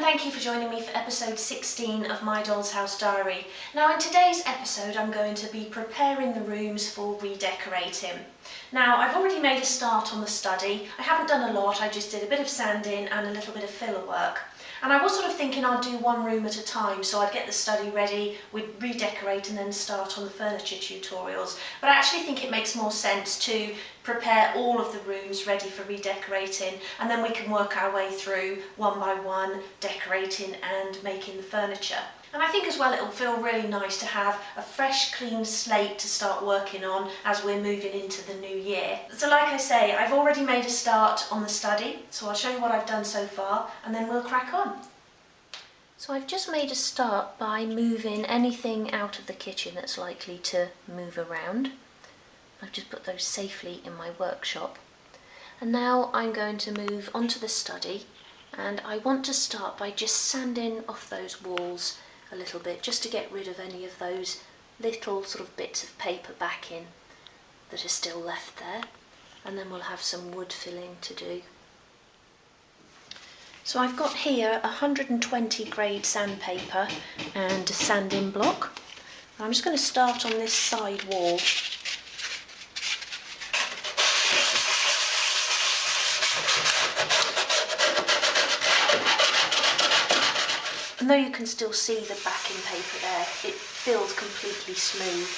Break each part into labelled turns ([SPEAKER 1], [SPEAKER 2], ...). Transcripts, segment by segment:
[SPEAKER 1] thank you for joining me for episode 16 of My Doll's House Diary. Now in today's episode I'm going to be preparing the rooms for redecorating. Now I've already made a start on the study. I haven't done a lot, I just did a bit of sanding and a little bit of filler work. And I was sort of thinking I'd do one room at a time, so I'd get the study ready, we'd redecorate and then start on the furniture tutorials. But I actually think it makes more sense to prepare all of the rooms ready for redecorating, and then we can work our way through one by one, decorating and making the furniture. And I think as well it'll feel really nice to have a fresh, clean slate to start working on as we're moving into the new year. So like I say, I've already made a start on the study, so I'll show you what I've done so far and then we'll crack on. So I've just made a start by moving anything out of the kitchen that's likely to move around. I've just put those safely in my workshop. And now I'm going to move onto the study, and I want to start by just sanding off those walls a little bit, just to get rid of any of those little sort of bits of paper backing that are still left there, and then we'll have some wood filling to do. So I've got here 120 grade sandpaper and a sanding block. I'm just going to start on this side wall. And though you can still see the backing paper there, it feels completely smooth.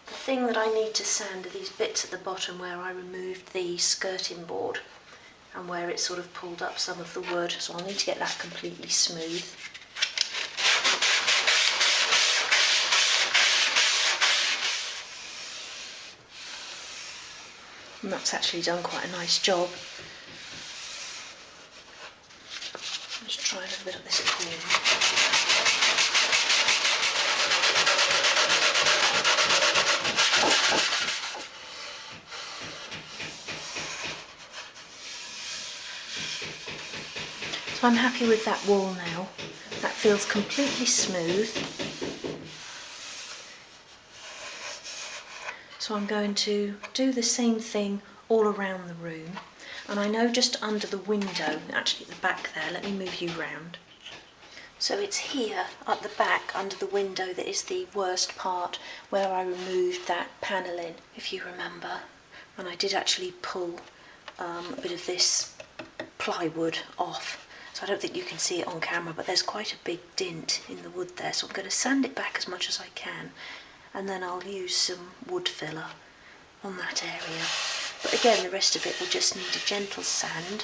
[SPEAKER 1] The thing that I need to sand are these bits at the bottom where I removed the skirting board and where it sort of pulled up some of the wood, so I'll need to get that completely smooth. And that's actually done quite a nice job. Let's try a little bit of this corner. So I'm happy with that wall now. That feels completely smooth. So I'm going to do the same thing all around the room. And I know just under the window, actually at the back there, let me move you round. So it's here at the back under the window that is the worst part, where I removed that panelling, if you remember. And I did actually pull a bit of this plywood off. So I don't think you can see it on camera, but there's quite a big dint in the wood there. So I'm going to sand it back as much as I can, and then I'll use some wood filler on that area. But again, the rest of it will just need a gentle sand.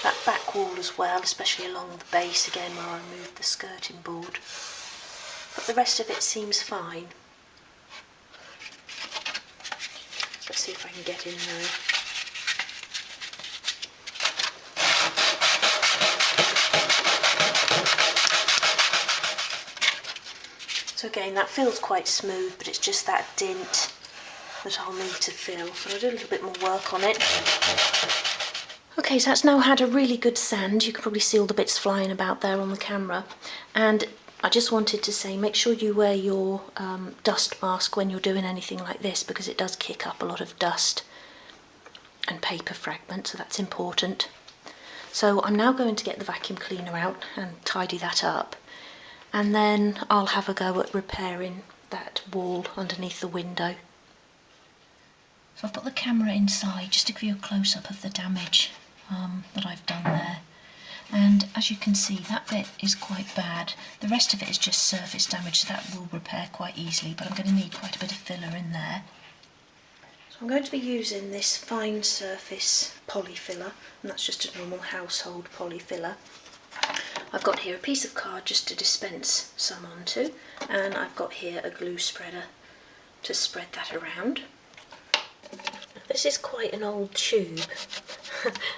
[SPEAKER 1] That back wall as well, especially along the base again where I removed the skirting board. But the rest of it seems fine. So let's see if I can get in there. So again, that feels quite smooth, but it's just that dint that I'll need to fill. So I'll do a little bit more work on it. Okay, so that's now had a really good sand. You can probably see all the bits flying about there on the camera. And I just wanted to say, make sure you wear your dust mask when you're doing anything like this, because it does kick up a lot of dust and paper fragments, so that's important. So I'm now going to get the vacuum cleaner out and tidy that up. And then I'll have a go at repairing that wall underneath the window. So I've got the camera inside just to give you a close-up of the damage that I've done there. And as you can see, that bit is quite bad. The rest of it is just surface damage, so that will repair quite easily, but I'm going to need quite a bit of filler in there. So I'm going to be using this fine surface poly filler, and that's just a normal household poly filler. I've got here a piece of card just to dispense some onto, and I've got here a glue spreader to spread that around. This is quite an old tube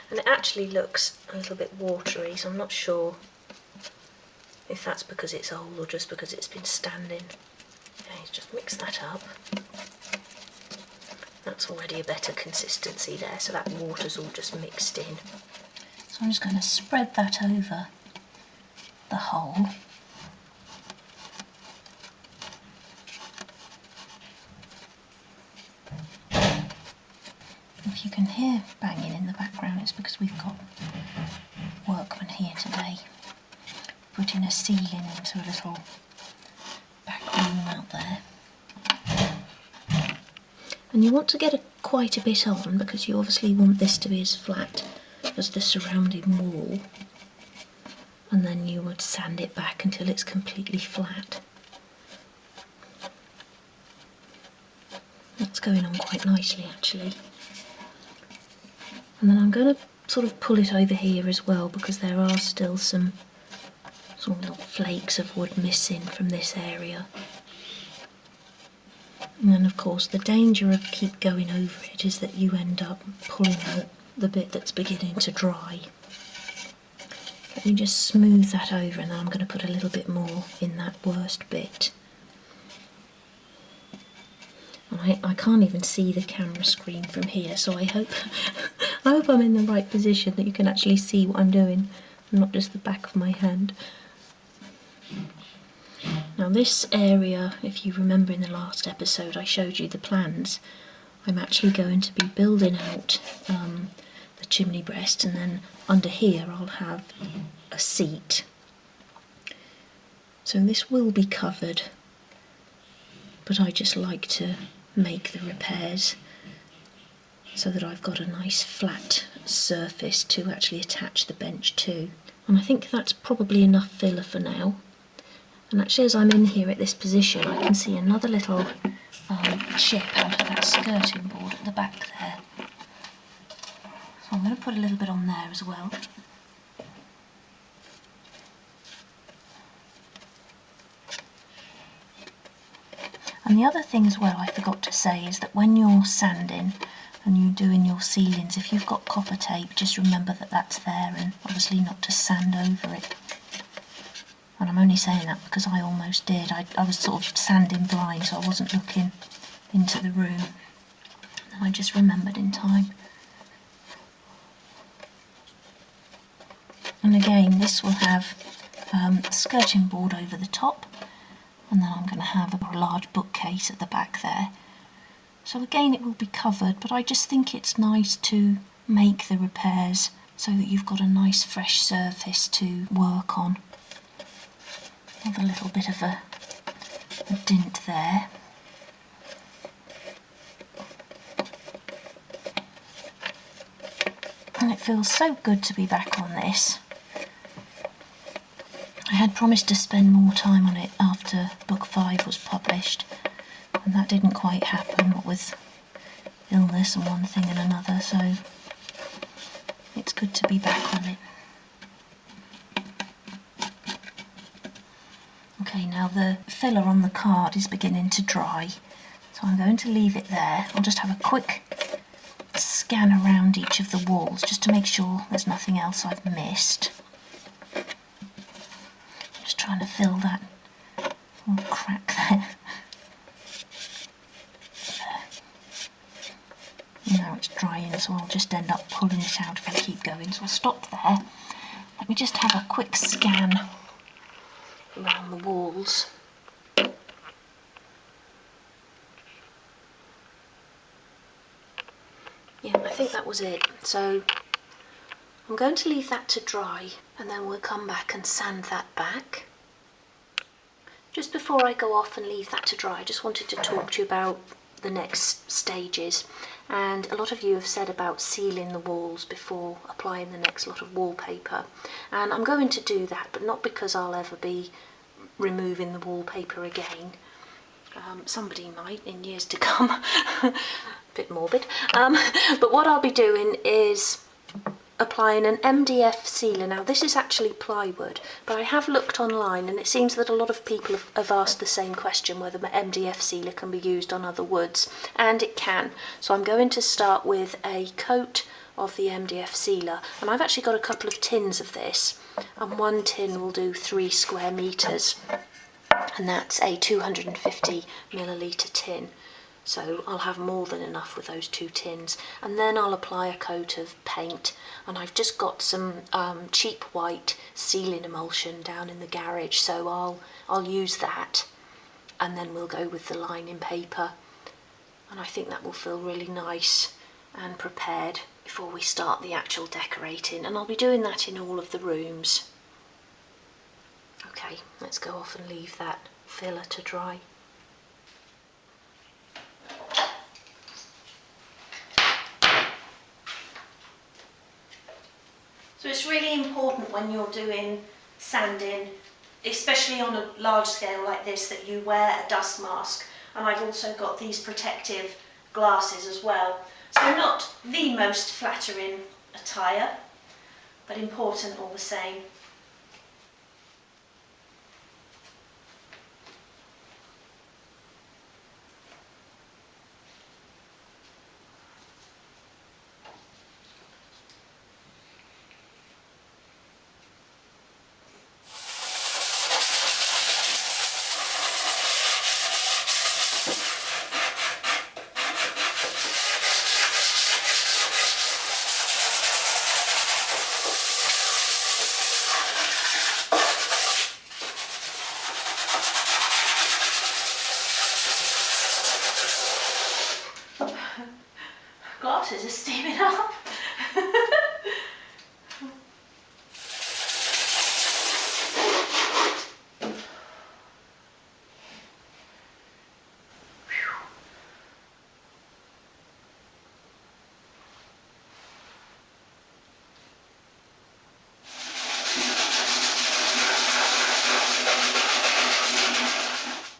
[SPEAKER 1] and it actually looks a little bit watery, so I'm not sure if that's because it's old or just because it's been standing. Okay, just mix that up. That's already a better consistency there, so that water's all just mixed in. So I'm just going to spread that over the whole. If you can hear banging in the background, it's because we've got workmen here today. putting a ceiling into a little back room out there. And you want to get quite a bit on, because you obviously want this to be as flat as the surrounding wall, and then you would sand it back until it's completely flat. That's going on quite nicely actually. And then I'm going to sort of pull it over here as well, because there are still some sort of little flakes of wood missing from this area. And then of course the danger of keep going over it is that you end up pulling out the bit that's beginning to dry. Let me just smooth that over, and then I'm going to put a little bit more in that worst bit. And I can't even see the camera screen from here, so I hope I'm in the right position that you can actually see what I'm doing, and not just the back of my hand. Now this area, if you remember in the last episode I showed you the plans, I'm actually going to be building out the chimney breast, and then under here I'll have a seat. So this will be covered, but I just like to make the repairs so that I've got a nice flat surface to actually attach the bench to. And I think that's probably enough filler for now. And actually as I'm in here at this position I can see another little chip out of that skirting board at the back there. So I'm going to put a little bit on there as well. And the other thing as well I forgot to say is that when you're sanding and you're doing your ceilings, if you've got copper tape, just remember that that's there, and obviously not to sand over it. And I'm only saying that because I almost did. I was sort of sanding blind, so I wasn't looking into the room. And I just remembered in time. And again, this will have a skirting board over the top, and then I'm going to have a large bookcase at the back there. So again, it will be covered, but I just think it's nice to make the repairs so that you've got a nice fresh surface to work on. Have a little bit of a dint there. And it feels so good to be back on this. I had promised to spend more time on it after book 5 was published, and that didn't quite happen, what with illness and one thing and another, so it's good to be back on it. Okay, now the filler on the card is beginning to dry, so I'm going to leave it there. I'll just have a quick scan around each of the walls just to make sure there's nothing else I've missed. Just trying to fill that little crack there. Now it's drying, so I'll just end up pulling it out if I keep going, so I'll stop there. Let me just have a quick scan around the walls. Yeah, I think that was it. So I'm going to leave that to dry, and then we'll come back and sand that back. Just before I go off and leave that to dry, I just wanted to talk to you about the next stages. And a lot of you have said about sealing the walls before applying the next lot of wallpaper. And I'm going to do that, but not because I'll ever be removing the wallpaper again. Somebody might in years to come. A bit morbid. But what I'll be doing is applying an MDF sealer. Now this is actually plywood, but I have looked online and it seems that a lot of people have asked the same question, whether MDF sealer can be used on other woods, and it can. So I'm going to start with a coat of the MDF sealer, and I've actually got a couple of tins of this, and one tin will do 3 square meters, and that's a 250 milliliter tin. So I'll have more than enough with those 2 tins, and then I'll apply a coat of paint, and I've just got some cheap white sealing emulsion down in the garage, so I'll use that, and then we'll go with the lining paper, and I think that will feel really nice and prepared before we start the actual decorating, and I'll be doing that in all of the rooms. Okay, let's go off and leave that filler to dry. So it's really important when you're doing sanding, especially on a large scale like this, that you wear a dust mask. And I've also got these protective glasses as well. So not the most flattering attire, but important all the same. Glasses are steaming up.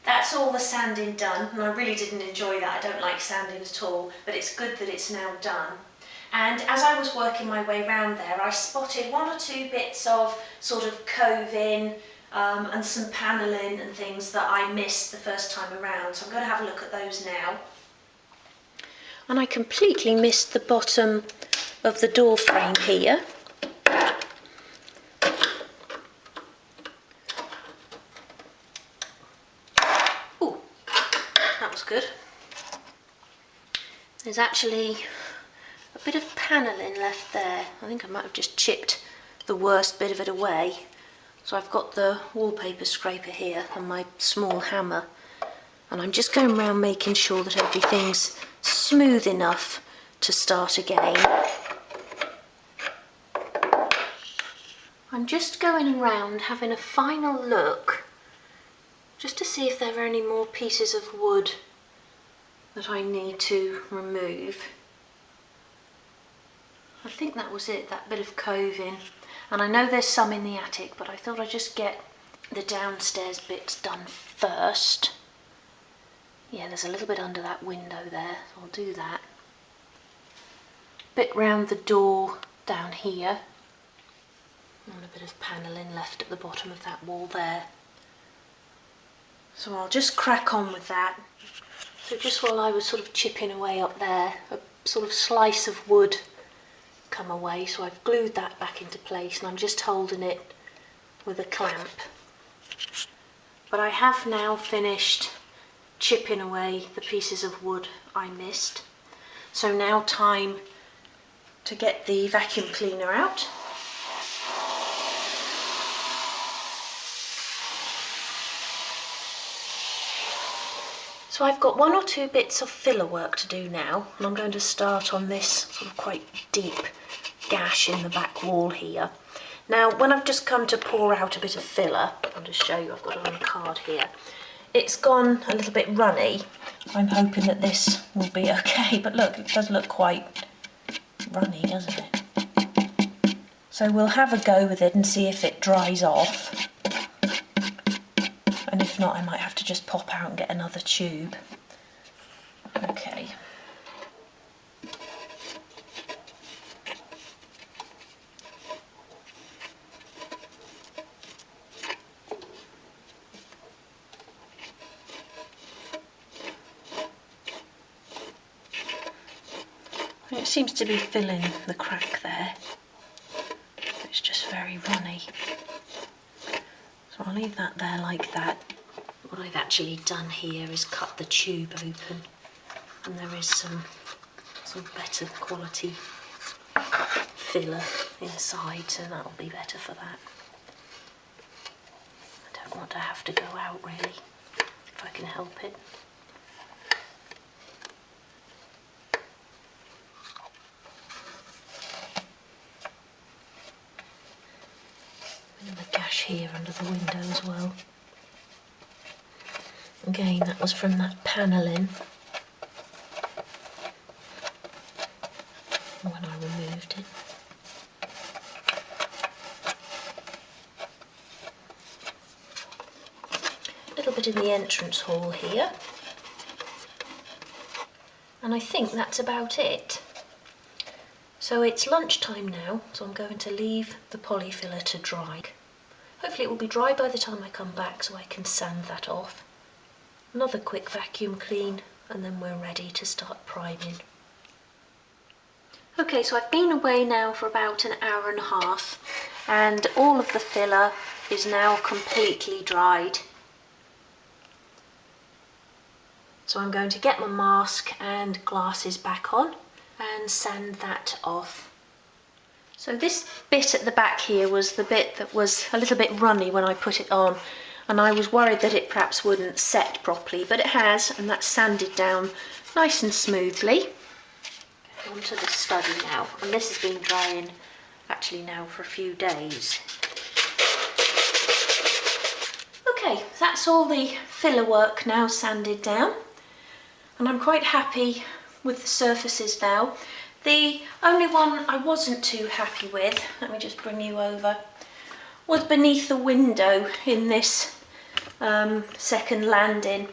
[SPEAKER 1] That's all the sanding done, and I really didn't enjoy that. I don't like sanding at all, but it's good that it's now done. And as I was working my way around there, I spotted one or two bits of sort of coving and some panelling and things that I missed the first time around. So I'm going to have a look at those now. And I completely missed the bottom of the door frame here. Ooh, that was good. There's actually a bit of panelling left there. I think I might have just chipped the worst bit of it away. So I've got the wallpaper scraper here and my small hammer, and I'm just going around making sure that everything's smooth enough to start again. I'm just going around having a final look just to see if there are any more pieces of wood that I need to remove. I think that was it, that bit of coving. And I know there's some in the attic, but I thought I'd just get the downstairs bits done first. Yeah, there's a little bit under that window there, so I'll do that. Bit round the door down here. And a bit of panelling left at the bottom of that wall there. So I'll just crack on with that. So just while I was sort of chipping away up there, a sort of slice of wood come away, so I've glued that back into place and I'm just holding it with a clamp. But I have now finished chipping away the pieces of wood I missed. So now time to get the vacuum cleaner out. So I've got one or two bits of filler work to do now, and I'm going to start on this sort of quite deep gash in the back wall here. Now, when I've just come to pour out a bit of filler, I'll just show you, I've got it on a card here. It's gone a little bit runny. I'm hoping that this will be okay, but look, it does look quite runny, doesn't it? So we'll have a go with it and see if it dries off. And if not, I might have to just pop out and get another tube. Okay. It seems to be filling the crack there. It's just very runny. So I'll leave that there like that. What I've actually done here is cut the tube open, and there is some better quality filler inside, so that'll be better for that. I don't want to have to go out really, if I can help it. And the gash here under the window as well. Again, that was from that panelling when I removed it. A little bit in the entrance hall here. And I think that's about it. So it's lunchtime now, so I'm going to leave the polyfiller to dry. Hopefully it will be dry by the time I come back so I can sand that off. Another quick vacuum clean and then we're ready to start priming. Okay, so I've been away now for about an hour and a half and all of the filler is now completely dried. So I'm going to get my mask and glasses back on and sand that off. So this bit at the back here was the bit that was a little bit runny when I put it on, and I was worried that it perhaps wouldn't set properly, but it has, and that's sanded down nice and smoothly. Onto the study now, and this has been drying actually now for a few days. Okay, that's all the filler work now sanded down, and I'm quite happy with the surfaces now. The only one I wasn't too happy with, let me just bring you over, was beneath the window in this second landing.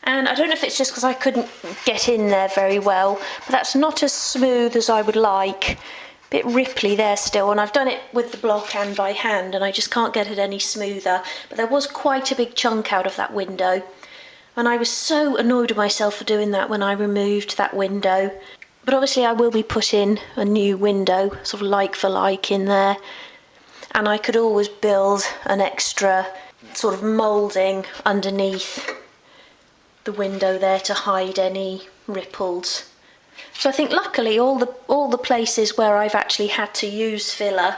[SPEAKER 1] And I don't know if it's just because I couldn't get in there very well, but that's not as smooth as I would like. A bit ripply there still, and I've done it with the block and by hand and I just can't get it any smoother. But there was quite a big chunk out of that window. And I was so annoyed with myself for doing that when I removed that window. But obviously I will be putting a new window, sort of like for like in there. And I could always build an extra sort of moulding underneath the window there to hide any ripples. So I think luckily all the places where I've actually had to use filler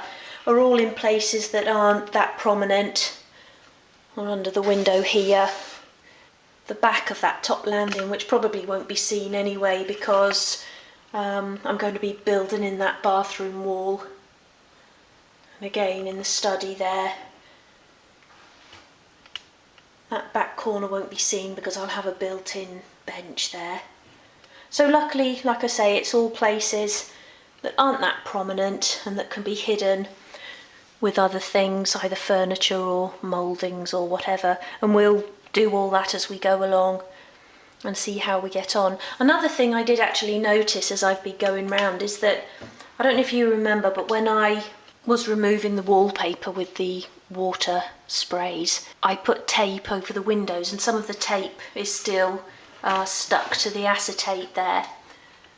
[SPEAKER 1] are all in places that aren't that prominent, or under the window here, the back of that top landing, which probably won't be seen anyway because I'm going to be building in that bathroom wall. And again in the study there, that back corner won't be seen because I'll have a built-in bench there. So luckily, like I say, it's all places that aren't that prominent and that can be hidden with other things, either furniture or mouldings or whatever, and we'll do all that as we go along and see how we get on. Another thing I did actually notice as I've been going round is that, I don't know if you remember, but when I was removing the wallpaper with the water sprays, I put tape over the windows and some of the tape is still stuck to the acetate there.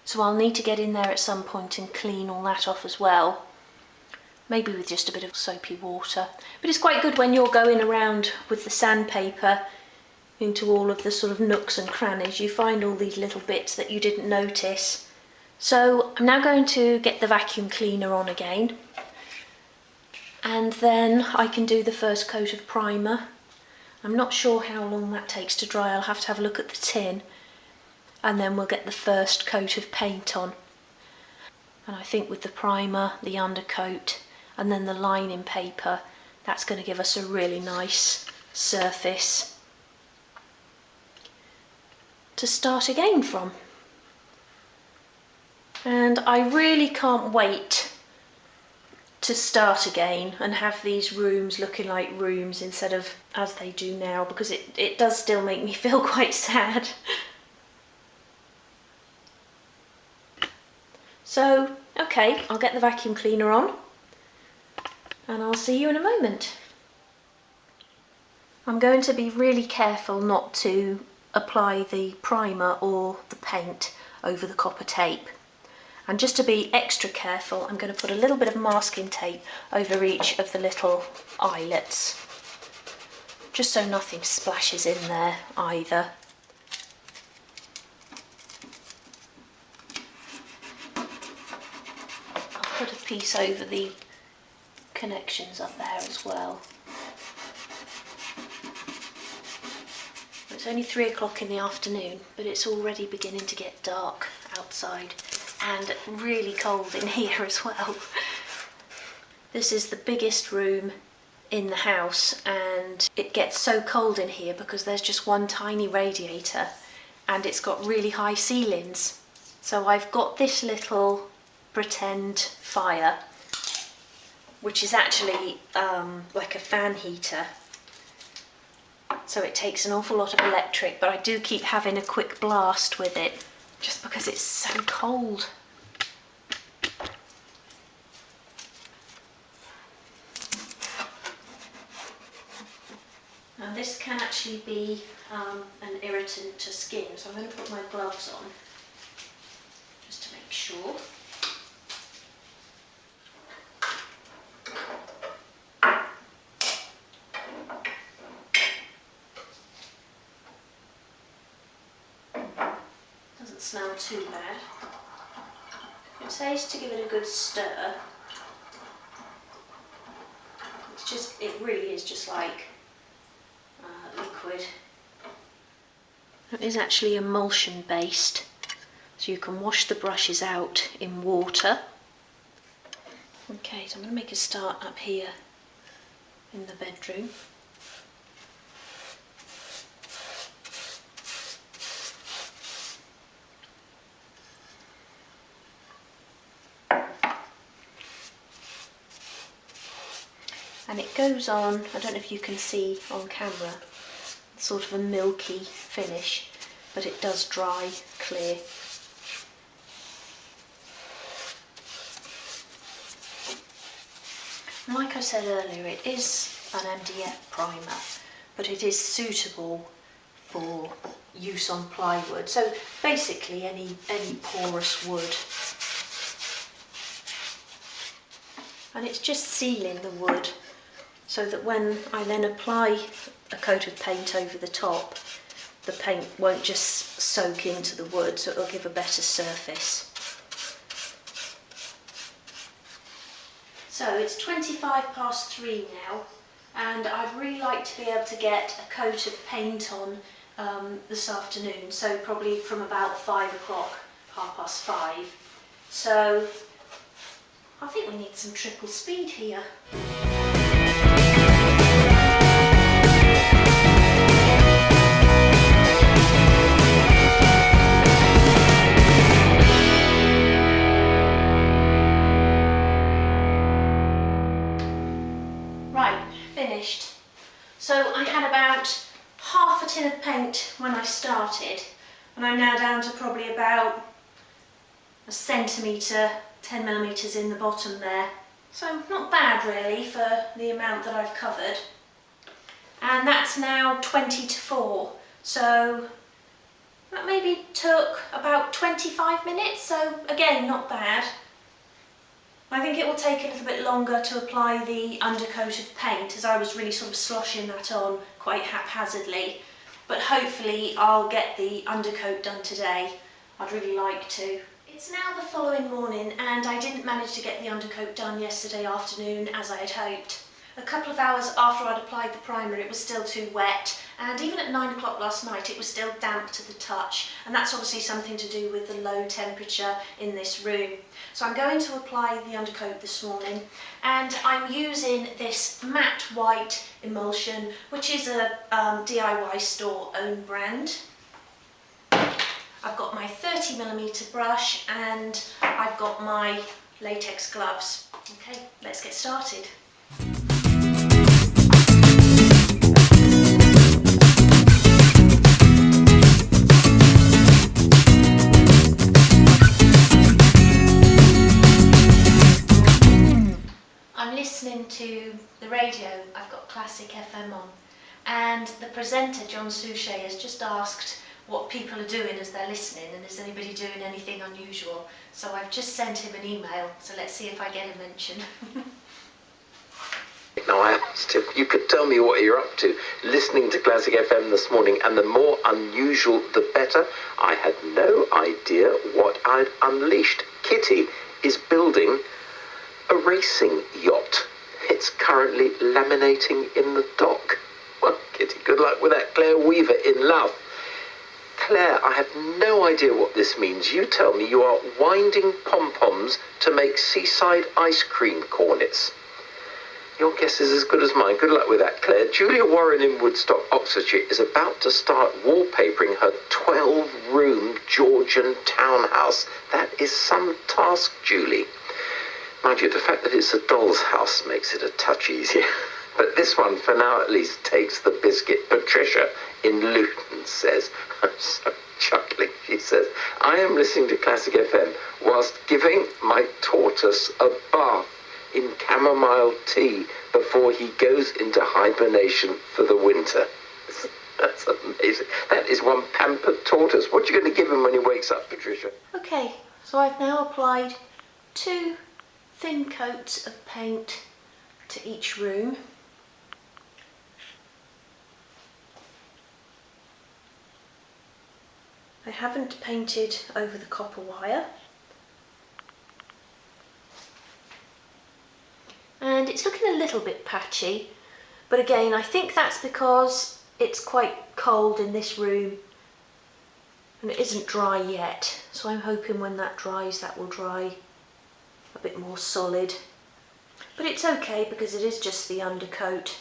[SPEAKER 1] So I'll need to get in there at some point and clean all that off as well. Maybe with just a bit of soapy water. But it's quite good when you're going around with the sandpaper into all of the sort of nooks and crannies. You find all these little bits that you didn't notice. So I'm now going to get the vacuum cleaner on again. And then I can do the first coat of primer. I'm not sure how long that takes to dry. I'll have to have a look at the tin. And then we'll get the first coat of paint on. And I think with the primer, the undercoat, and then the lining paper, that's going to give us a really nice surface to start again from. And I really can't wait to start again and have these rooms looking like rooms instead of as they do now, because it does still make me feel quite sad. So, okay, I'll get the vacuum cleaner on and I'll see you in a moment. I'm going to be really careful not to apply the primer or the paint over the copper tape. And just to be extra careful, I'm going to put a little bit of masking tape over each of the little eyelets, just so nothing splashes in there either. I'll put a piece over the connections up there as well. It's only 3 o'clock in the afternoon, but it's already beginning to get dark outside and really cold in here as well. This is the biggest room in the house, and it gets so cold in here because there's just one tiny radiator and it's got really high ceilings. So I've got this little pretend fire, which is actually like a fan heater. So it takes an awful lot of electric, but I do keep having a quick blast with it just because it's so cold. Now this can actually be an irritant to skin, so I'm going to put my gloves on just to make sure. Doesn't smell too bad. It says to give it a good stir. It really is just like liquid. It is actually emulsion based, so you can wash the brushes out in water. Okay, so I'm going to make a start up here in the bedroom. And it goes on, I don't know if you can see on camera, sort of a milky finish, but it does dry clear. And like I said earlier, it is an MDF primer, but it is suitable for use on plywood. So basically any porous wood. And it's just sealing the wood so that when I then apply a coat of paint over the top, the paint won't just soak into the wood, so it'll give a better surface. So it's 3:25 now, and I'd really like to be able to get a coat of paint on this afternoon, so probably from about 5 o'clock, 5:30. So I think we need some triple speed here. Right, finished. So I had about half a tin of paint when I started, and I'm now down to probably about a centimetre, 10mm in the bottom there. So not bad really for the amount that I've covered. And that's now 20:4. So that maybe took about 25 minutes, so again, not bad. I think it will take a little bit longer to apply the undercoat of paint, as I was really sort of sloshing that on quite haphazardly. But hopefully I'll get the undercoat done today. I'd really like to. It's now the following morning, and I didn't manage to get the undercoat done yesterday afternoon as I had hoped. A couple of hours after I'd applied the primer, it was still too wet, and even at 9 o'clock last night it was still damp to the touch, and that's obviously something to do with the low temperature in this room. So I'm going to apply the undercoat this morning, and I'm using this matte white emulsion, which is a DIY store own brand. I've got my 30mm brush and I've got my latex gloves. Okay, let's get started. I'm listening to the radio. I've got Classic FM on, and the presenter, John Suchet, has just asked what people are doing as they're listening, and is anybody doing anything unusual. So I've just sent him an email, so let's see if I get a mention.
[SPEAKER 2] Now I asked if you could tell me what you're up to, listening to Classic FM this morning, and the more unusual the better. I had no idea what I'd unleashed. Kitty is building a racing yacht. It's currently laminating in the dock. Well, Kitty, good luck with that. Claire Weaver in love. Claire, I have no idea what this means. You tell me. You are winding pom-poms to make seaside ice cream cornets. Your guess is as good as mine. Good luck with that, Claire. Julia Warren in Woodstock, Oxfordshire, is about to start wallpapering her 12-room Georgian townhouse. That is some task, Julie. Mind you, the fact that it's a doll's house makes it a touch easier. But this one, for now at least, takes the biscuit. Patricia in Luton says, I'm so chuckling, she says, I am listening to Classic FM whilst giving my tortoise a bath in chamomile tea before he goes into hibernation for the winter. That's amazing. That is one pampered tortoise. What are you going to give him when he wakes up, Patricia?
[SPEAKER 1] Okay, so I've now applied 2 thin coats of paint to each room. I haven't painted over the copper wire. And it's looking a little bit patchy, but again, I think that's because it's quite cold in this room and it isn't dry yet. So I'm hoping when that dries, that will dry a bit more solid. But it's okay because it is just the undercoat.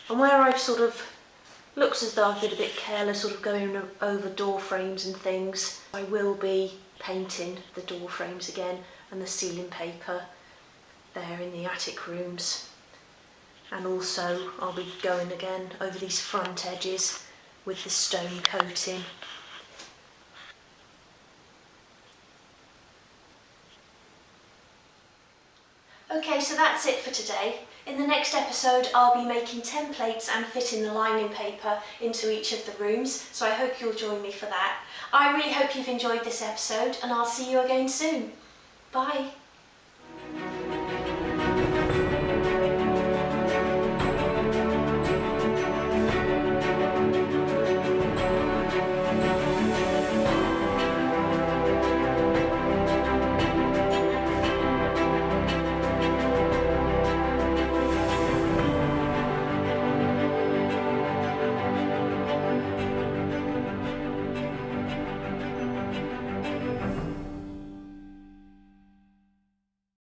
[SPEAKER 1] And where I've sort of, looks as though I've been a bit careless, sort of going over door frames and things, I will be painting the door frames again and the ceiling paper there in the attic rooms. And also I'll be going again over these front edges with the stone coating. Okay, so that's it for today. In the next episode I'll be making templates and fitting the lining paper into each of the rooms, so I hope you'll join me for that. I really hope you've enjoyed this episode and I'll see you again soon. Bye.